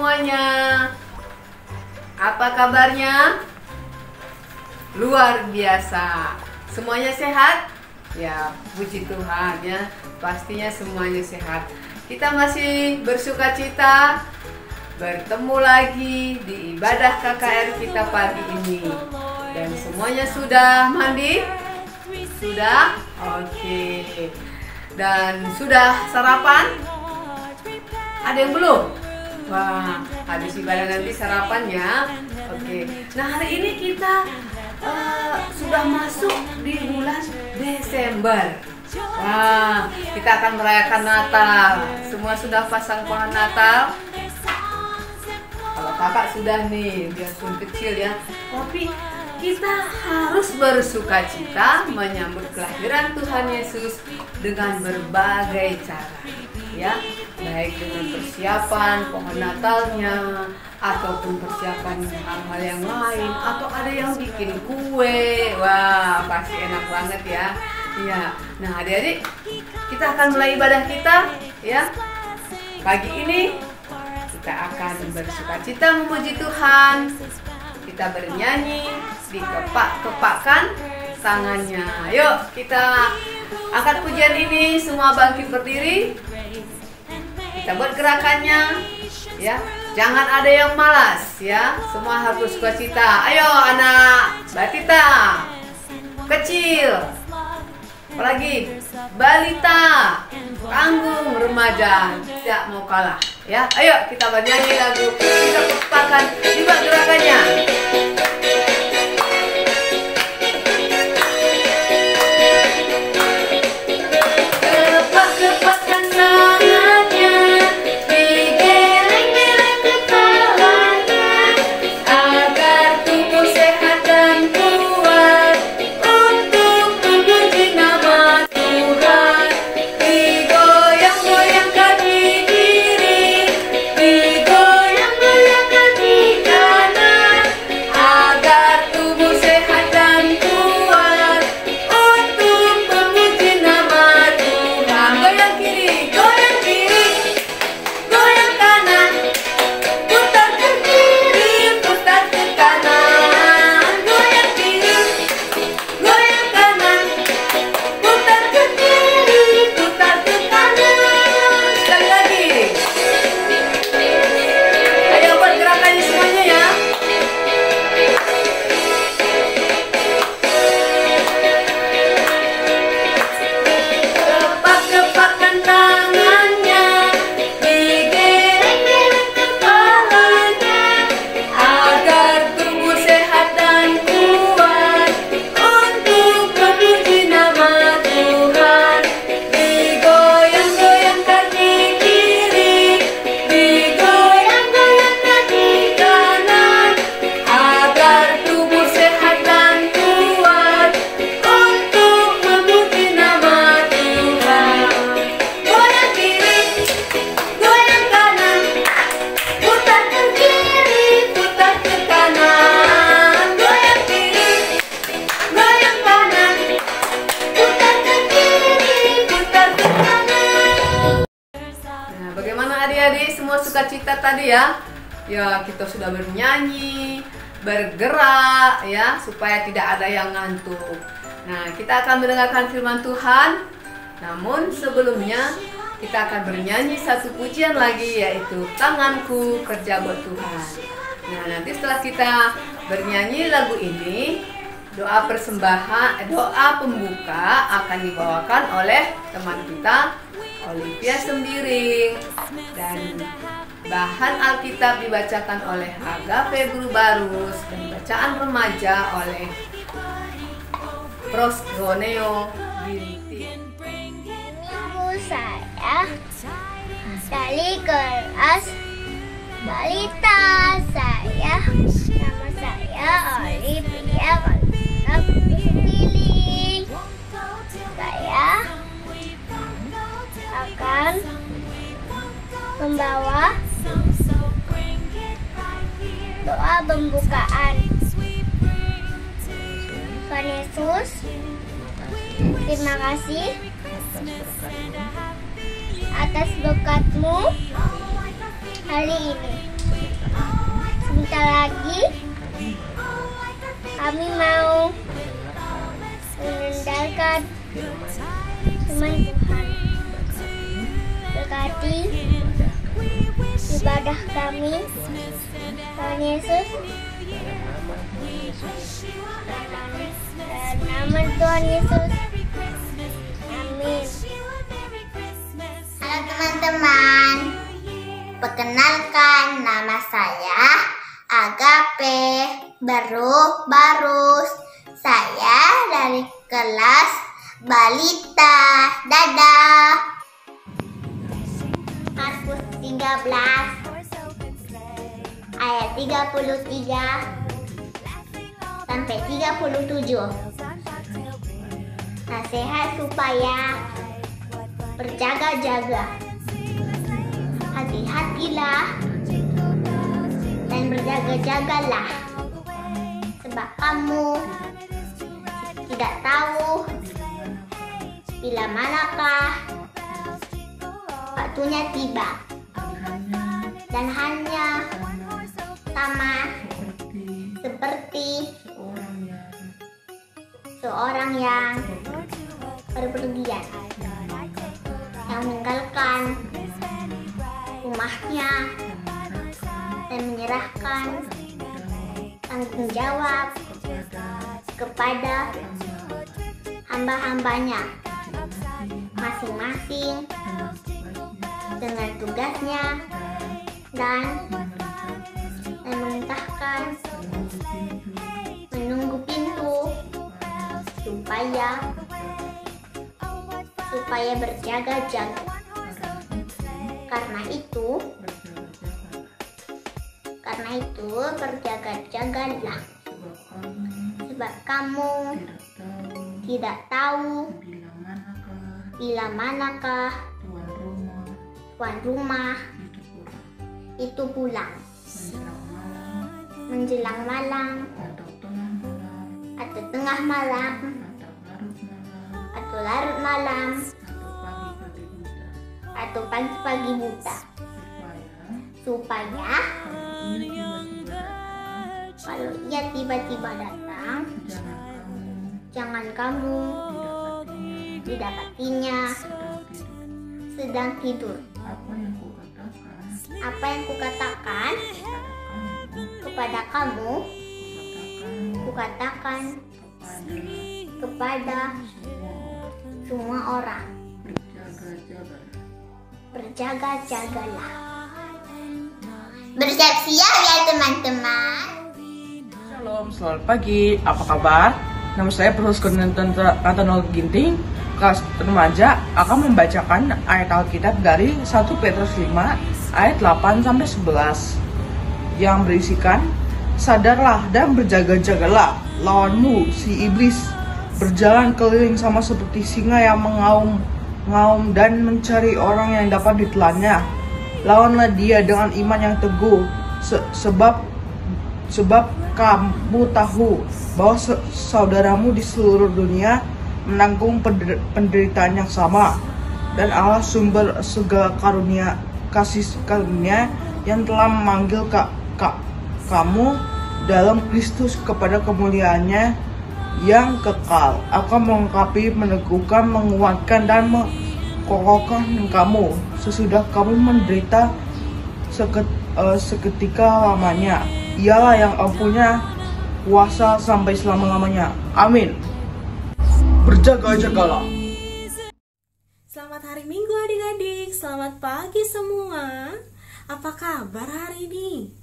semuanya. Apa kabarnya? Luar biasa. Semuanya sehat? Ya, puji Tuhan ya. Pastinya semuanya sehat. Kita masih bersuka cita bertemu lagi di ibadah KKR kita pagi ini. Dan semuanya sudah mandi? Sudah? Oke. Dan sudah sarapan? Ada yang belum? Wah, habis ibadah nanti sarapan ya. Oke. Nah, hari ini kita sudah masuk di bulan Desember. Wah, kita akan merayakan Natal. Semua sudah pasang pohon Natal? Kalau kakak sudah nih, biarpun kecil ya. Tapi kita harus bersuka cita menyambut kelahiran Tuhan Yesus dengan berbagai cara, ya, baik dengan persiapan pohon Natalnya, ataupun persiapan hal-hal yang lain, atau ada yang bikin kue. Wah, pasti enak banget ya. Iya. Nah, adik-adik, kita akan mulai ibadah kita, ya. Pagi ini kita akan bersuka cita memuji Tuhan. Kita bernyanyi, dikepak-kepakkan tangannya. Yuk, kita angkat pujian ini, semua bangkit berdiri. Kita buat gerakannya, ya. Jangan ada yang malas, ya. Semua harus bersuka cita. Ayo, anak batita, kecil, apalagi balita, tanggung, remaja, tidak mau kalah, ya. Ayo kita bernyanyi lagu dikepak-kepakkan, dibuat gerakannya. Semua sukacita tadi ya. Ya, kita sudah bernyanyi, bergerak ya, supaya tidak ada yang ngantuk. Nah, kita akan mendengarkan firman Tuhan. Namun sebelumnya kita akan bernyanyi satu pujian lagi, yaitu Tanganku Kerja Buat Tuhan. Nah, nanti setelah kita bernyanyi lagu ini, doa persembahan, doa pembuka akan dibawakan oleh teman kita Olivia Sembiring, dan bahan Alkitab dibacakan oleh Agape Guru Barus, dan bacaan remaja oleh Prosgoneo Ginting. Minggu saya dari kelas balita. Nama saya Olivia Sembiring. Saya akan membawa doa pembukaan. Tuhan Yesus, terima kasih atas berkat-Mu hari ini. sebentar lagi kami mau mendengarkan firman Tuhan. Berkati ibadah kami, Tuhan Yesus. Dalam nama Tuhan Yesus. Amin. Halo teman-teman, perkenalkan nama saya Agape Barus. Saya dari kelas Balita. Dadah. Markus 13 ayat 33 sampai 37. Nasihat supaya berjaga-jaga. Hati-hatilah dan berjaga-jagalah, sebab kamu tidak tahu bila manakah waktunya tiba, dan hanya sama seperti seorang yang berpergian, yang meninggalkan rumahnya dan menyerahkan tanggung jawab kepada hamba-hambanya masing-masing dengan tugasnya, dan memerintahkan menunggu pintu supaya berjaga-jaga. Karena itu berjaga-jagalah, sebab kamu tidak tahu bila manakah tuan rumah itu pulang menjelang malam atau tengah malam atau larut malam atau pagi-pagi buta, supaya kalau ia tiba-tiba datang, jangan kamu didapatinya sedang tidur. Apa yang kukatakan kepada kamu, kukatakan kepada semua orang. Berjaga-jagalah. Bersiap-siap ya teman-teman. Shalom, selamat pagi. Apa kabar? Nama saya Profesor Nathanael Ginting, kelas remaja, akan membacakan ayat Alkitab dari 1 Petrus 5 ayat 8 sampai 11 yang berisikan, sadarlah dan berjaga-jagalah, lawanmu si iblis berjalan keliling sama seperti singa yang mengaum dan mencari orang yang dapat ditelannya. Lawanlah dia dengan iman yang teguh, sebab kamu tahu bahwa saudaramu di seluruh dunia menanggung penderitaan yang sama, dan Allah sumber segala kasih karunia yang telah memanggil kamu dalam Kristus kepada kemuliaannya yang kekal, akan melengkapi, meneguhkan, menguatkan, dan mengokohkan kamu sesudah kamu menderita seketika lamanya. Ialah yang punya kuasa sampai selama-lamanya. Amin. Berjaga-jagalah. Selamat hari Minggu adik-adik, selamat pagi semua. Apa kabar hari ini?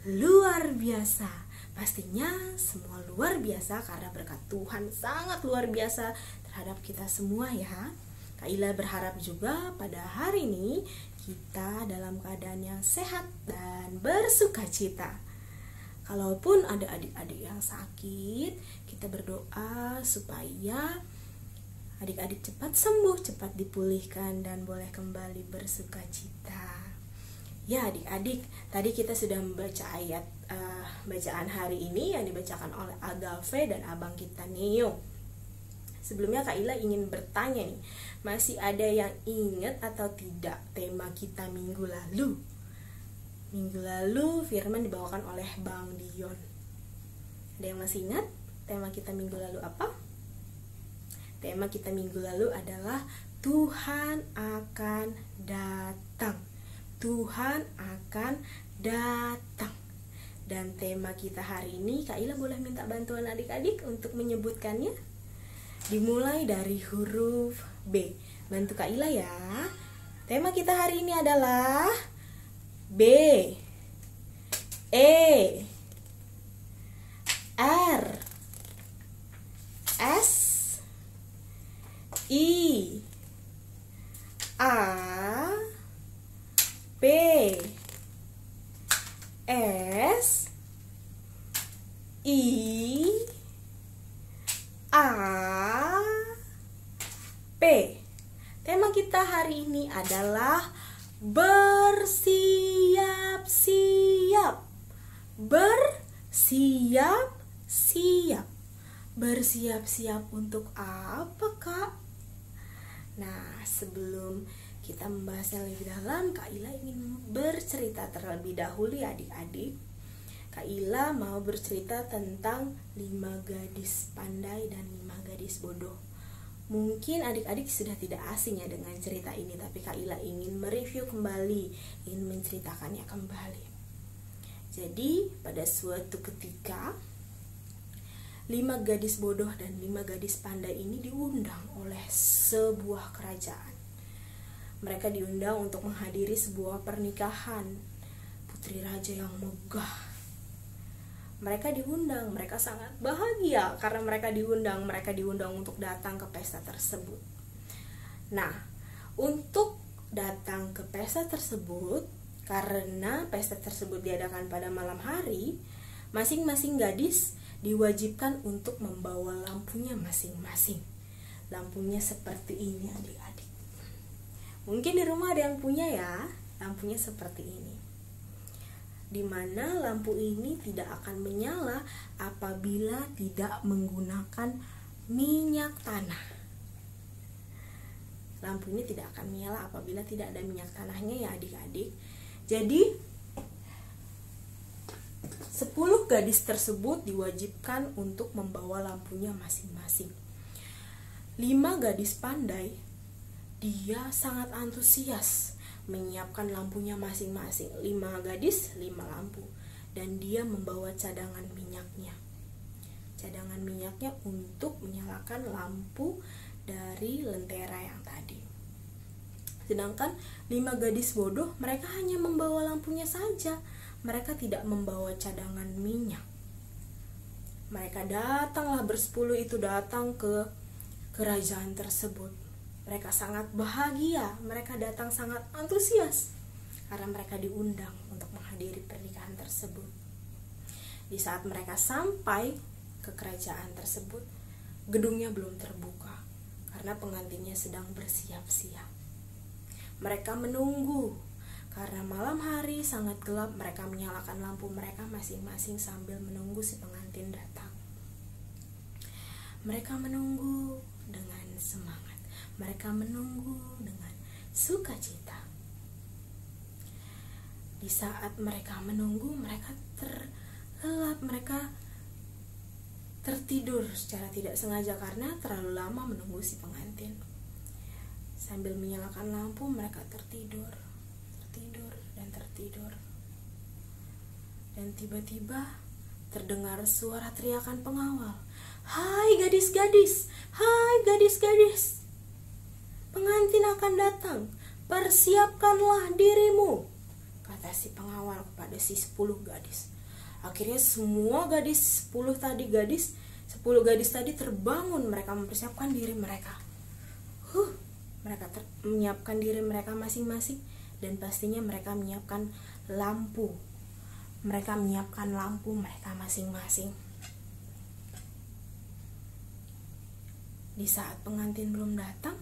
Luar biasa. Pastinya semua luar biasa karena berkat Tuhan sangat luar biasa terhadap kita semua ya. Kak Ila berharap juga pada hari ini kita dalam keadaan yang sehat dan bersuka cita. Kalaupun ada adik-adik yang sakit, kita berdoa supaya adik-adik cepat sembuh, cepat dipulihkan dan boleh kembali bersuka cita. Ya adik-adik, tadi kita sudah membaca ayat bacaan hari ini yang dibacakan oleh Agape dan abang kita Neo. Sebelumnya Kak Ila ingin bertanya nih, masih ada yang ingat atau tidak tema kita minggu lalu? Minggu lalu firman dibawakan oleh Bang Dion. Ada yang masih ingat tema kita minggu lalu apa? Tema kita minggu lalu adalah Tuhan akan datang. Tuhan akan datang. Dan tema kita hari ini, Kak Ila boleh minta bantuan adik-adik untuk menyebutkannya? Dimulai dari huruf B. Bantu Kak Ila ya. Tema kita hari ini adalah B, E, R, S, I, A, P, S, I, A, P. Tema kita hari ini adalah bersiap-siap. Bersiap-siap. Bersiap-siap untuk apa, Kak? Nah, sebelum kita membahasnya lebih dalam, Kak Ila ingin bercerita terlebih dahulu ya adik-adik. Kak Ila mau bercerita tentang 5 gadis pandai dan 5 gadis bodoh. Mungkin adik-adik sudah tidak asing ya dengan cerita ini, tapi Kak Ila ingin mereview kembali, ingin menceritakannya kembali. Jadi pada suatu ketika 5 gadis bodoh dan 5 gadis pandai ini diundang oleh sebuah kerajaan. Mereka diundang untuk menghadiri sebuah pernikahan putri raja yang megah. Mereka diundang, mereka sangat bahagia karena mereka diundang untuk datang ke pesta tersebut. Nah, untuk datang ke pesta tersebut, karena pesta tersebut diadakan pada malam hari, masing-masing gadis diwajibkan untuk membawa lampunya masing-masing. Lampunya seperti ini adik-adik. Mungkin di rumah ada yang punya ya, lampunya seperti ini. Di mana lampu ini tidak akan menyala apabila tidak menggunakan minyak tanah. Lampu ini tidak akan menyala apabila tidak ada minyak tanahnya ya adik-adik. Jadi 10 gadis tersebut diwajibkan untuk membawa lampunya masing-masing. 5 gadis pandai, dia sangat antusias menyiapkan lampunya masing-masing. 5 gadis, 5 lampu. Dan dia membawa cadangan minyaknya. Cadangan minyaknya untuk menyalakan lampu dari lentera yang tadi. Sedangkan 5 gadis bodoh, mereka hanya membawa lampunya saja. Mereka tidak membawa cadangan minyak. Mereka datanglah bersepuluh itu datang ke kerajaan tersebut. Mereka sangat bahagia, mereka datang sangat antusias karena mereka diundang untuk menghadiri pernikahan tersebut. Di saat mereka sampai ke kerajaan tersebut, gedungnya belum terbuka karena pengantinnya sedang bersiap-siap. Mereka menunggu karena malam hari sangat gelap. Mereka menyalakan lampu mereka masing-masing sambil menunggu si pengantin datang. Mereka menunggu dengan semangat. Mereka menunggu dengan sukacita. Di saat mereka menunggu, mereka terlelap, mereka tertidur secara tidak sengaja karena terlalu lama menunggu si pengantin. Sambil menyalakan lampu, mereka tertidur dan tertidur. Dan tiba-tiba terdengar suara teriakan pengawal. "Hai gadis-gadis, hai gadis-gadis, pengantin akan datang, persiapkanlah dirimu," kata si pengawal kepada si 10 gadis. Akhirnya semua gadis 10 gadis tadi terbangun. Mereka mempersiapkan diri mereka. Mereka menyiapkan diri mereka masing-masing. Dan pastinya mereka menyiapkan lampu. Mereka menyiapkan lampu mereka masing-masing. Di saat pengantin belum datang,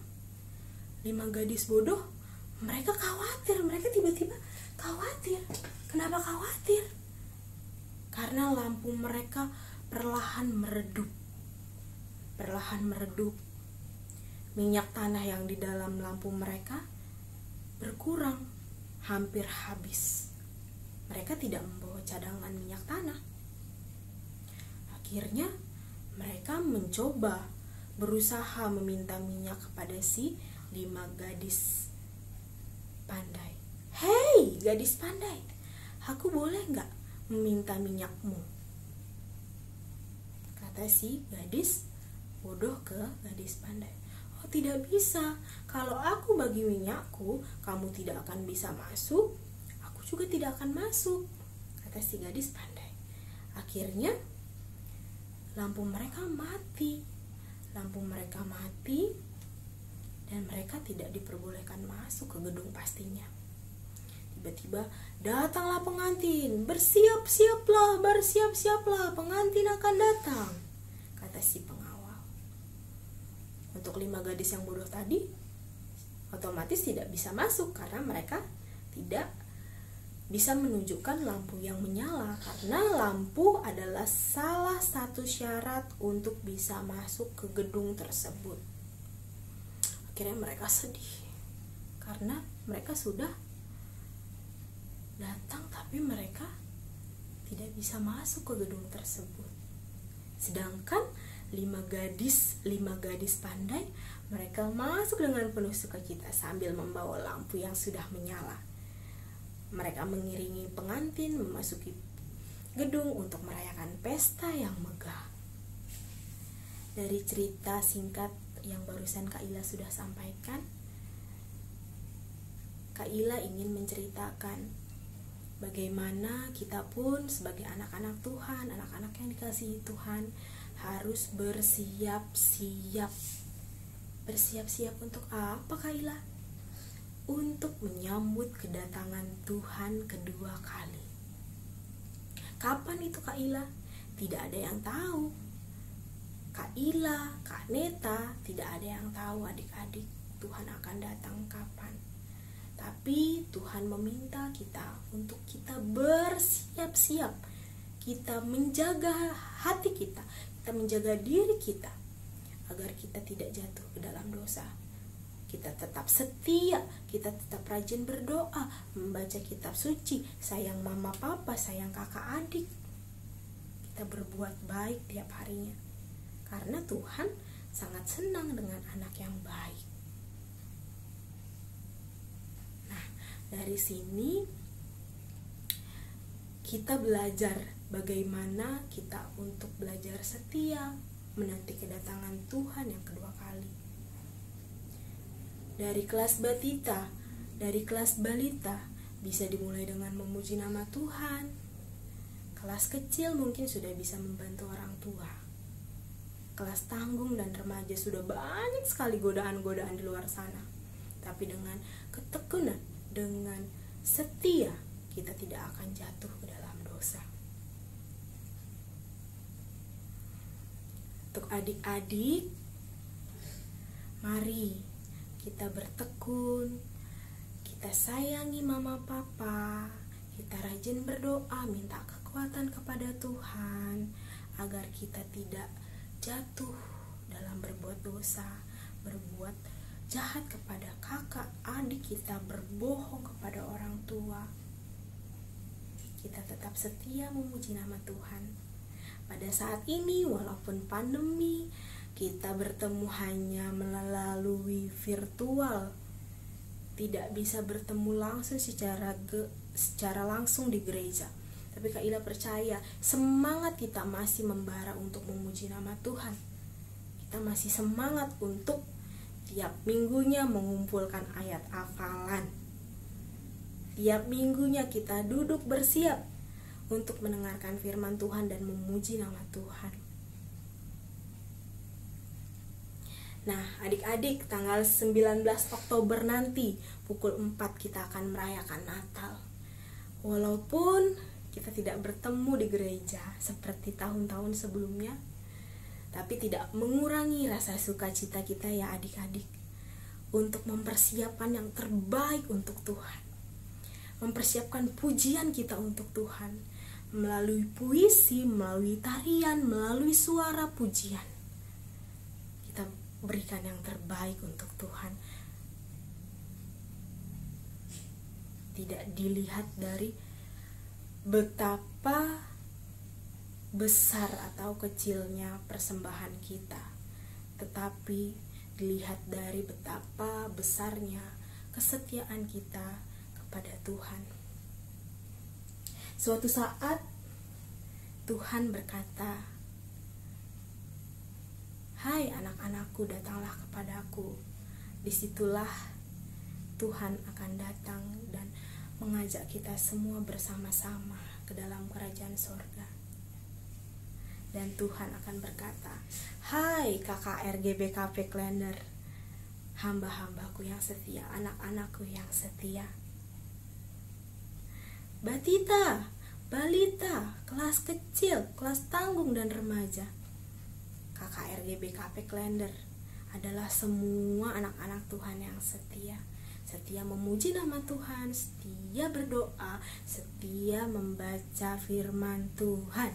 5 gadis bodoh, mereka khawatir. Mereka tiba-tiba khawatir. Kenapa khawatir? Karena lampu mereka perlahan meredup. Minyak tanah yang di dalam lampu mereka berkurang, hampir habis. mereka tidak membawa cadangan minyak tanah. Akhirnya mereka mencoba berusaha meminta minyak kepada si 5 gadis pandai. "Hei, gadis pandai, aku boleh nggak meminta minyakmu?" Kata si gadis bodoh ke gadis pandai. "Oh, tidak bisa. Kalau aku bagi minyakku, kamu tidak akan bisa masuk. Aku juga tidak akan masuk," kata si gadis pandai. Akhirnya lampu mereka mati. Dan mereka tidak diperbolehkan masuk ke gedung pastinya. Tiba-tiba datanglah pengantin. Bersiap-siaplah, pengantin akan datang," kata si pengawal. Untuk 5 gadis yang bodoh tadi otomatis tidak bisa masuk karena mereka tidak bisa menunjukkan lampu yang menyala, karena lampu adalah salah satu syarat untuk bisa masuk ke gedung tersebut. Akhirnya mereka sedih karena mereka sudah datang tapi mereka tidak bisa masuk ke gedung tersebut. Sedangkan 5 gadis pandai, mereka masuk dengan penuh sukacita sambil membawa lampu yang sudah menyala. Mereka mengiringi pengantin memasuki gedung untuk merayakan pesta yang megah. Dari cerita singkat yang barusan Kak Ila sudah sampaikan, Kak Ila ingin menceritakan bagaimana kita pun sebagai anak-anak Tuhan, anak-anak yang dikasihi Tuhan, harus bersiap-siap. Bersiap-siap untuk apa, Kak Ila? Untuk menyambut kedatangan Tuhan kedua kali. Kapan itu, Kak Ila? Tidak ada yang tahu. Kak Ila, Kak Neta, tidak ada yang tahu adik-adik Tuhan akan datang kapan. Tapi Tuhan meminta kita untuk kita bersiap-siap. Kita menjaga hati kita menjaga diri kita agar kita tidak jatuh ke dalam dosa. Kita tetap setia, kita tetap rajin berdoa, membaca kitab suci, sayang mama papa, sayang kakak adik. Kita berbuat baik tiap harinya, karena Tuhan sangat senang dengan anak yang baik. Nah, dari sini kita belajar bagaimana kita untuk belajar setia menanti kedatangan Tuhan yang kedua kali. Dari kelas batita, dari kelas balita, bisa dimulai dengan memuji nama Tuhan. Kelas kecil mungkin sudah bisa membantu orang tua. Kelas tanggung dan remaja sudah banyak sekali godaan-godaan di luar sana. Tapi dengan ketekunan, dengan setia, kita tidak akan jatuh ke dalam dosa. Untuk adik-adik, mari kita bertekun, kita sayangi mama papa, kita rajin berdoa, minta kekuatan kepada Tuhan agar kita tidak jatuh dalam berbuat dosa, berbuat jahat kepada kakak, adik kita, berbohong kepada orang tua. Kita tetap setia memuji nama Tuhan. Pada saat ini, walaupun pandemi, kita bertemu hanya melalui virtual, tidak bisa bertemu langsung secara langsung di gereja. Tapi Kak Ila percaya semangat kita masih membara untuk memuji nama Tuhan. Kita masih semangat untuk tiap minggunya mengumpulkan ayat hafalan. Tiap minggunya kita duduk bersiap untuk mendengarkan firman Tuhan dan memuji nama Tuhan. Nah, adik-adik, tanggal 19 Oktober nanti pukul 4 kita akan merayakan Natal. Walaupun kita tidak bertemu di gereja seperti tahun-tahun sebelumnya, tapi tidak mengurangi rasa sukacita kita ya adik-adik, untuk mempersiapkan yang terbaik untuk Tuhan. Mempersiapkan pujian kita untuk Tuhan melalui puisi, melalui tarian, melalui suara pujian. Kita berikan yang terbaik untuk Tuhan. Tidak dilihat dari betapa besar atau kecilnya persembahan kita, tetapi dilihat dari betapa besarnya kesetiaan kita kepada Tuhan. Suatu saat Tuhan berkata, "Hai anak-anakku, datanglah kepadaku." Disitulah Tuhan akan datang dan mengajak kita semua bersama-sama ke dalam kerajaan sorga. Dan Tuhan akan berkata, "Hai KKR GBKP Klender, hamba-hambaku yang setia, anak-anakku yang setia. Batita, balita, kelas kecil, kelas tanggung dan remaja. KKR GBKP Klender adalah semua anak-anak Tuhan yang setia. Setia memuji nama Tuhan, setia berdoa, setia membaca firman Tuhan."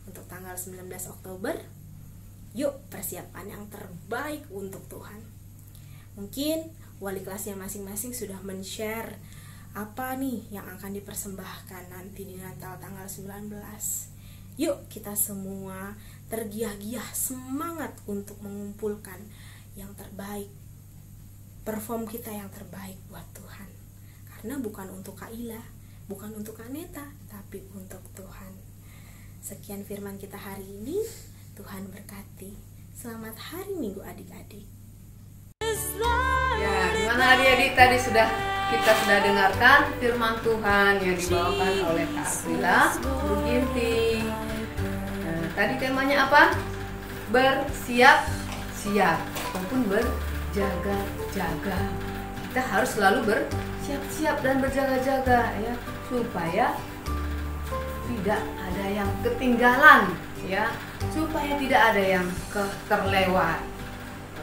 Untuk tanggal 19 Oktober, yuk persiapan yang terbaik untuk Tuhan. Mungkin wali kelasnya masing-masing sudah men-share apa nih yang akan dipersembahkan nanti di Natal tanggal 19. Yuk kita semua tergiah-giah semangat untuk mengumpulkan yang terbaik, perform kita yang terbaik buat Tuhan. Karena bukan untuk Kak Ila, bukan untuk Kak Neta, tapi untuk Tuhan. Sekian firman kita hari ini. Tuhan berkati. Selamat hari Minggu adik-adik. Ya, gimana adik-adik, tadi kita sudah dengarkan firman Tuhan yang dibawakan oleh Kak Aprila, Guru Ginting. Nah, tadi temanya apa? Bersiap-siap ataupun berjaga-jaga. Kita harus selalu bersiap-siap dan berjaga-jaga ya, supaya tidak ada yang ketinggalan ya, supaya tidak ada yang terlewat.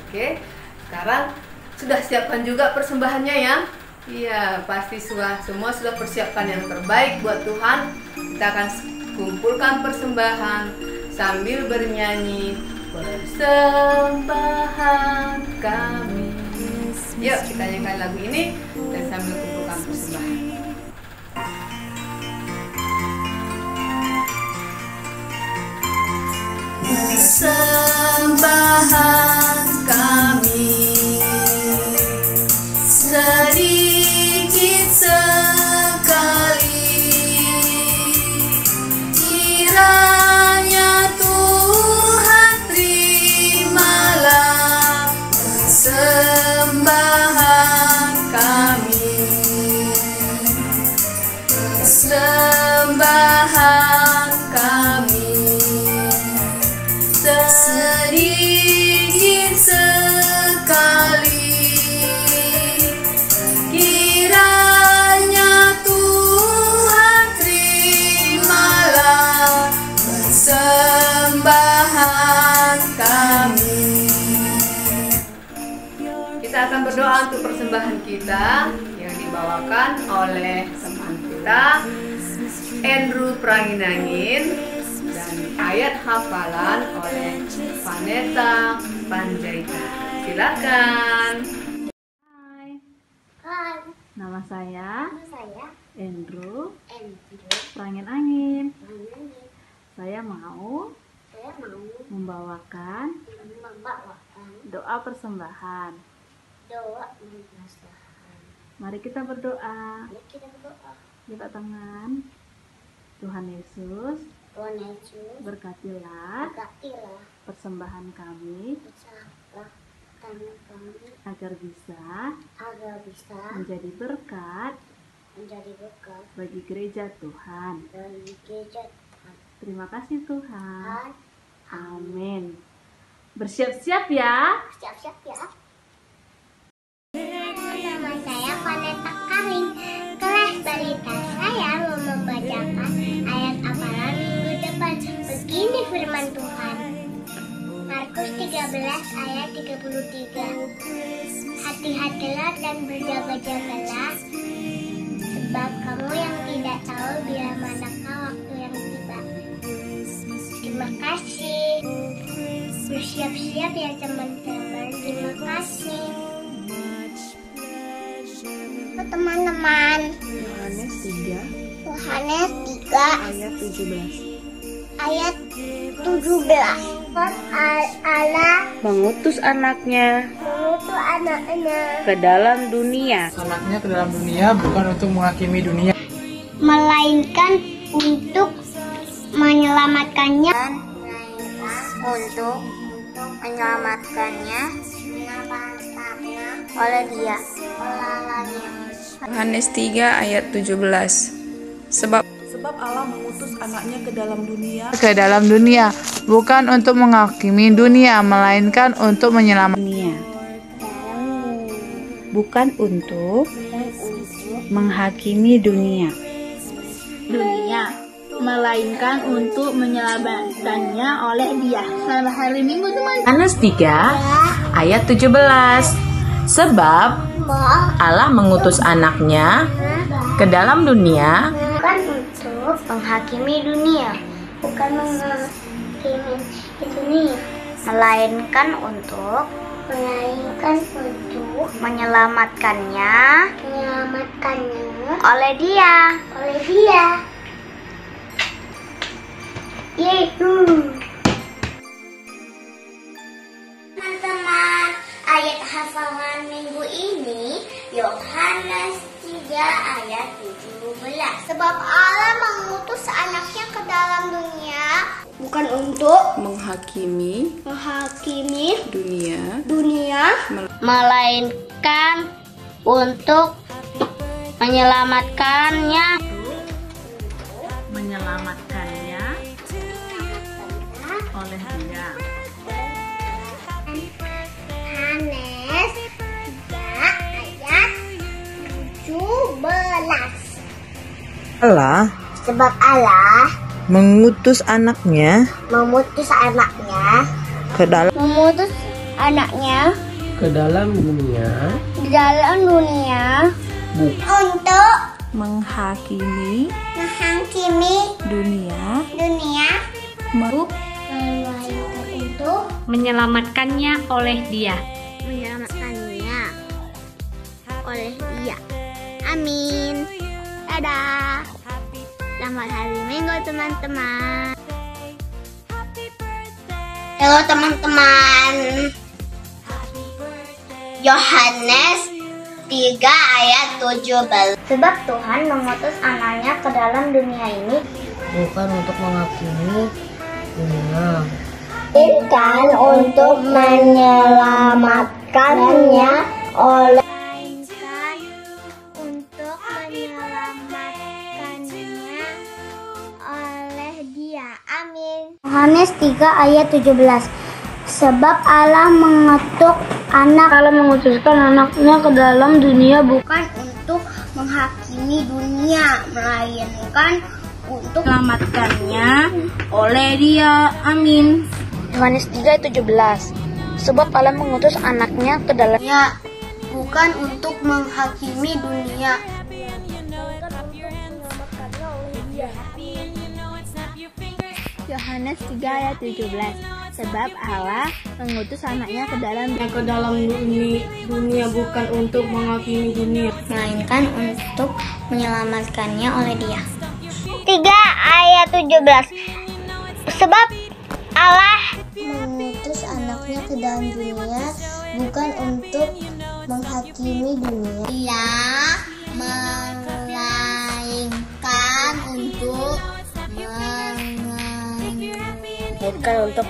Oke, sekarang sudah siapkan juga persembahannya ya. Iya, pasti semua sudah persiapkan yang terbaik buat Tuhan. Kita akan kumpulkan persembahan sambil bernyanyi, "Persembahan kami." Yuk kita nyanyikan lagu ini dan sambil kumpulkan persembahan. Persembahan kami sedikit sekali, kiranya Tuhan terimalah persembahan kami. Persembahan kami sedikit sekali, kiranya Tuhan terimalah persembahan kami. Kita akan berdoa untuk persembahan kita yang dibawakan oleh teman kita Andrew Pranginangin, dan ayat hafalan oleh Vanessa Panjaitan. Silakan. Hai, Nama saya saya Andrew Andrew. Pranginangin. Saya mau Saya mau membawakan membawakan doa persembahan. doa persembahan. Mari kita berdoa. Mari kita berdoa. Lipat tangan. Tuhan Yesus, Tuhan Yesus, berkatilah berkatilah persembahan kami persembahkan kami agar bisa menjadi berkat menjadi berkat bagi gereja Tuhan. bagi gereja Tuhan. Terima kasih Tuhan. Tuhan, Amin. Bersiap-siap ya. siap-siap ya. Nama saya Vanessa Karing. Kelas balita saya mau membacakan ayat hafalan minggu depan. Begini firman Tuhan. Markus 13 ayat 33. Hati-hatilah dan berjaga-jagalah, sebab kamu yang tidak tahu bila manakah waktu yang tiba. Terima kasih. Bersiap-siap ya teman-teman. Terima kasih. Teman-teman. Yohanes 3 Yohanes 3 ayat 17. ayat 17. Sebab Allah Mengutus anaknya mengutus anaknya ke dalam dunia, Anaknya ke dalam dunia bukan untuk menghakimi dunia, melainkan untuk menyelamatkannya oleh Dia. Yohanes 3 ayat 17. Sebab Allah mengutus anaknya ke dalam dunia bukan untuk menghakimi dunia, melainkan untuk menyelamatkan dunia, bukan untuk menghakimi dunia, Melainkan untuk menyelamatkannya oleh Dia. Selamat hari Minggu, teman. Yohanes 3 ayat 17. Sebab Allah mengutus anaknya ke dalam dunia Bukan untuk menghakimi dunia, bukan menghakimi dunia, melainkan untuk menyelamatkannya oleh Dia. Yaitu teman-teman, ayat hafalan minggu ini Yohanes 3 ayat 17. Sebab Allah mengutus anaknya ke dalam dunia bukan untuk menghakimi dunia, melainkan untuk menyelamatkannya oleh Dia. Yohanes 3 ayat 17. Sebab Allah mengutus anaknya mengutus anaknya ke dalam ke dalam dunia untuk Menghakimi dunia, melainkan untuk menyelamatkannya oleh Dia. Amin. Dadah. Selamat hari Minggu, teman-teman. Halo teman-teman. Yohanes 3 ayat 17. Sebab Tuhan mengutus anaknya ke dalam dunia ini bukan untuk menghakimi dunia, bukan untuk menyelamatkannya oleh Dia. Amin. Yohanes 3 ayat 17. Sebab Allah mengutuskan anaknya ke dalam dunia bukan untuk menghakimi dunia, melainkan untuk Selamatkannya oleh Dia. Amin. Yohanes 3 ayat 17. Sebab Allah mengutus anaknya ke dalam dunia bukan untuk menghakimi dunia. Yohanes 3 ayat 17. Sebab Allah mengutus anaknya ke dalam dunia bukan untuk menghakimi dunia, melainkan untuk menyelamatkannya oleh Dia. 3 ayat 17. Sebab Allah mengutus anaknya ke dalam dunia bukan untuk menghakimi dunia, melainkan untuk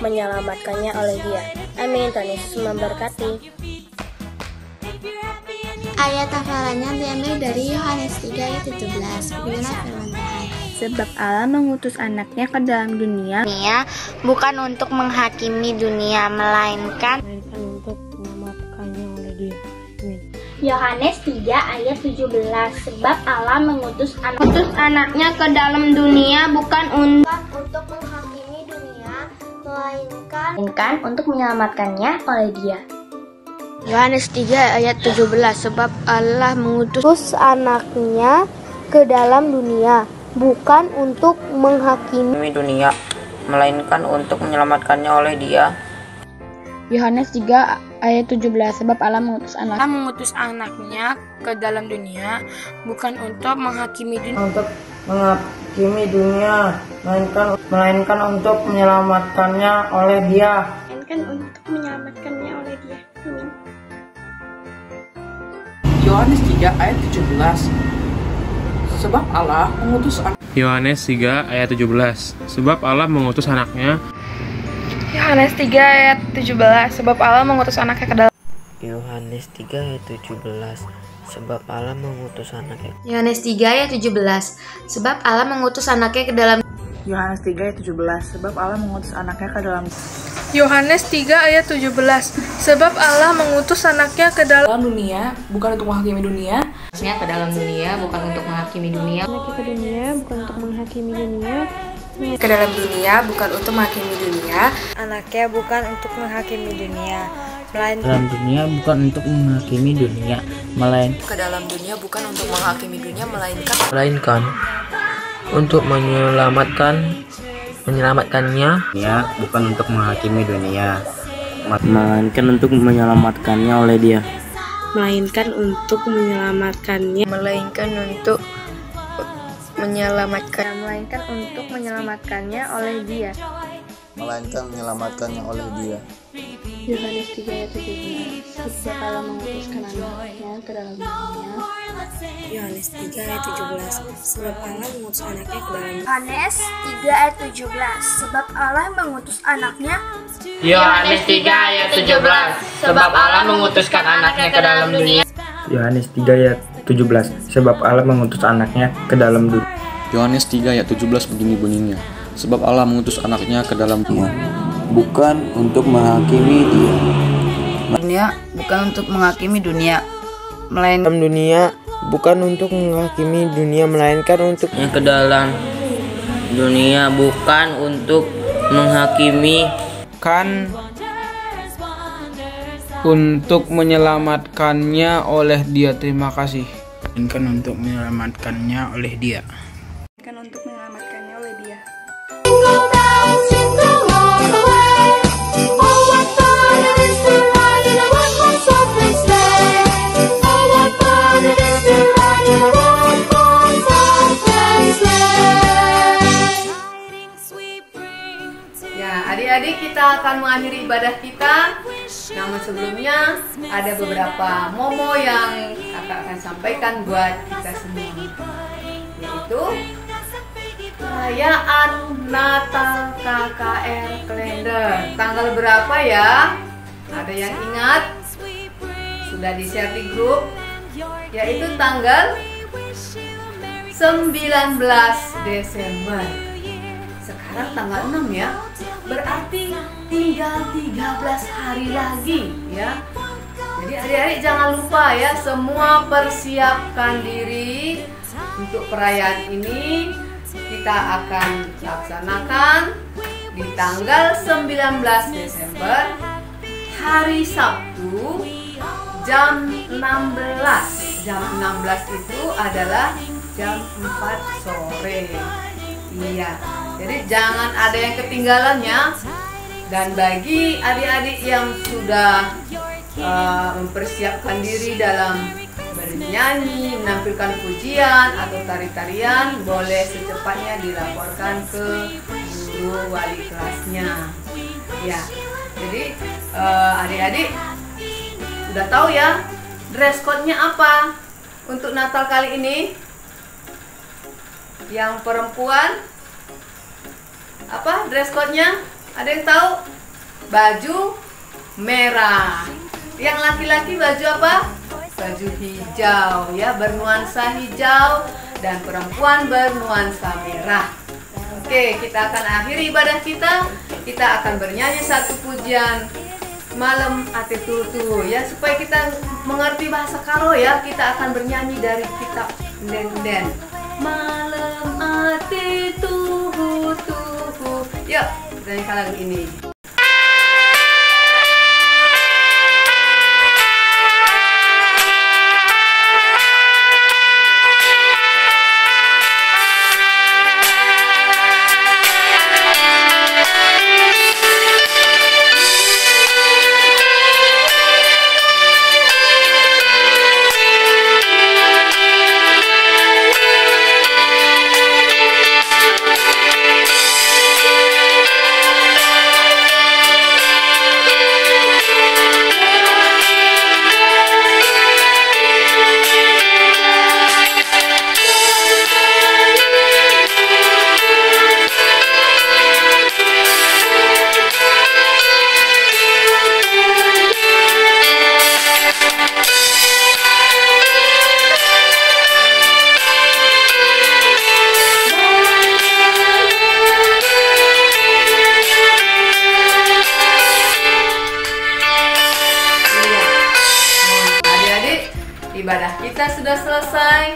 menyelamatkannya oleh Dia. Amin. Tuhan Yesus memberkati. Ayat hafalannya diambil dari Yohanes 3 ayat 17. Beginilah firman Tuhan. Sebab Allah mengutus anaknya ke dalam dunia bukan untuk menghakimi dunia, melainkan untuk menyelamatkannya oleh Dia. Amin. Yohanes 3 ayat 17. Sebab Allah mengutus anaknya ke dalam dunia bukan untuk menghakimi dunia, melainkan untuk menyelamatkannya oleh Dia. Yohanes 3 ayat 17. Sebab Allah mengutus anaknya ke dalam dunia bukan untuk menghakimi dunia, melainkan untuk menyelamatkannya oleh Dia. Yohanes 3 ayat 17. Sebab Allah mengutus anaknya ke dalam dunia bukan untuk menghakimi dunia, melainkan untuk menyelamatkannya oleh Dia. Yohanes 3 ayat 17. Sebab Allah mengutus Yohanes 3 ayat 17. Sebab Allah mengutus anaknya. Yohanes 3 ayat 17. Sebab Allah mengutus anaknya ke dalam. Yohanes 3 ayat 17. Sebab Allah mengutus anaknya. Yohanes 3 ayat 17. Sebab Allah mengutus anaknya ke dalam. Yohanes 3 ayat 17. Sebab Allah mengutus anaknya ke dalam. Yohanes 3 ayat 17. Sebab Allah mengutus anaknya ke dalam dunia bukan untuk menghakimi dunia. Ke dalam dunia bukan untuk menghakimi dunia. Ke dunia bukan untuk menghakimi dunia. ke dalam dunia bukan untuk menghakimi dunia. Anaknya bukan untuk menghakimi dunia, melainkan dalam dunia bukan untuk menghakimi dunia, ke dalam dunia bukan untuk menghakimi dunia, melainkan untuk menyelamatkannya. Ya, bukan untuk menghakimi dunia, melainkan untuk menyelamatkannya oleh Dia. Melainkan untuk menyelamatkannya. melainkan untuk menyelamatkannya oleh Dia. Melainkan menyelamatkannya oleh Dia. Yohanes 3 ayat 17. Sebab Allah mengutuskan anaknya ke dalam dunia. Yohanes 3 ayat 17. Sebab Allah mengutus anaknya ke dalam. Yohanes 3 ayat 17. Sebab Allah mengutus anaknya. Yohanes 3 ayat 17. Sebab Allah mengutuskan anaknya ke dalam dunia. Yohanes 3 ayat 17. Sebab Allah mengutus anaknya ke dalam dunia. Yohanes 3 ayat 17 begini bunyinya. Sebab Allah mengutus anaknya ke dalam dunia, bukan untuk menghakimi Dunia bukan untuk menghakimi dunia, melainkan dunia bukan untuk menghakimi dunia, melainkan untuk yang ke dalam dunia bukan untuk menghakimi, kan untuk menyelamatkannya oleh Dia. Terima kasih. Bukan untuk menyelamatkannya oleh Dia. Adik-adik, kita akan mengakhiri ibadah kita. Namun sebelumnya ada beberapa momo yang kakak akan sampaikan buat kita semua, yaitu perayaan Natal KKR kalender. Tanggal berapa ya? Ada yang ingat? Sudah di-share di grup, yaitu tanggal 19 Desember. Sekarang tanggal 6 ya. Berarti tinggal 13 hari lagi ya. Jadi adik-adik jangan lupa ya, semua persiapkan diri untuk perayaan ini. Kita akan laksanakan di tanggal 19 Desember, hari Sabtu, jam 16. Jam 16 itu adalah jam 4 sore. Iya, jadi jangan ada yang ketinggalan ya. Dan bagi adik-adik yang sudah mempersiapkan diri dalam bernyanyi, menampilkan pujian atau tari-tarian, boleh secepatnya dilaporkan ke guru wali kelasnya. Ya, jadi adik-adik udah tahu ya dress code-nya apa untuk Natal kali ini. Yang perempuan apa dress code-nya? Ada yang tahu? Baju merah. Yang laki-laki baju apa? Baju hijau ya, bernuansa hijau, dan perempuan bernuansa merah. Oke, kita akan akhiri ibadah kita. Kita akan bernyanyi satu pujian Malam Ate Tutu ya, supaya kita mengerti bahasa Karo ya. Kita akan bernyanyi dari kitab Den. Malam ate tuhu. Yuk, nyanyikan lagu ini. selesai.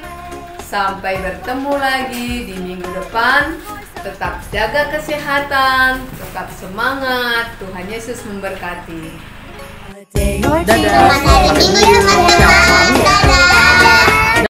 Sampai bertemu lagi di minggu depan. Tetap jaga kesehatan, tetap semangat. Tuhan Yesus memberkati. Dadah. Selamat hari Minggu teman-teman. Dadah.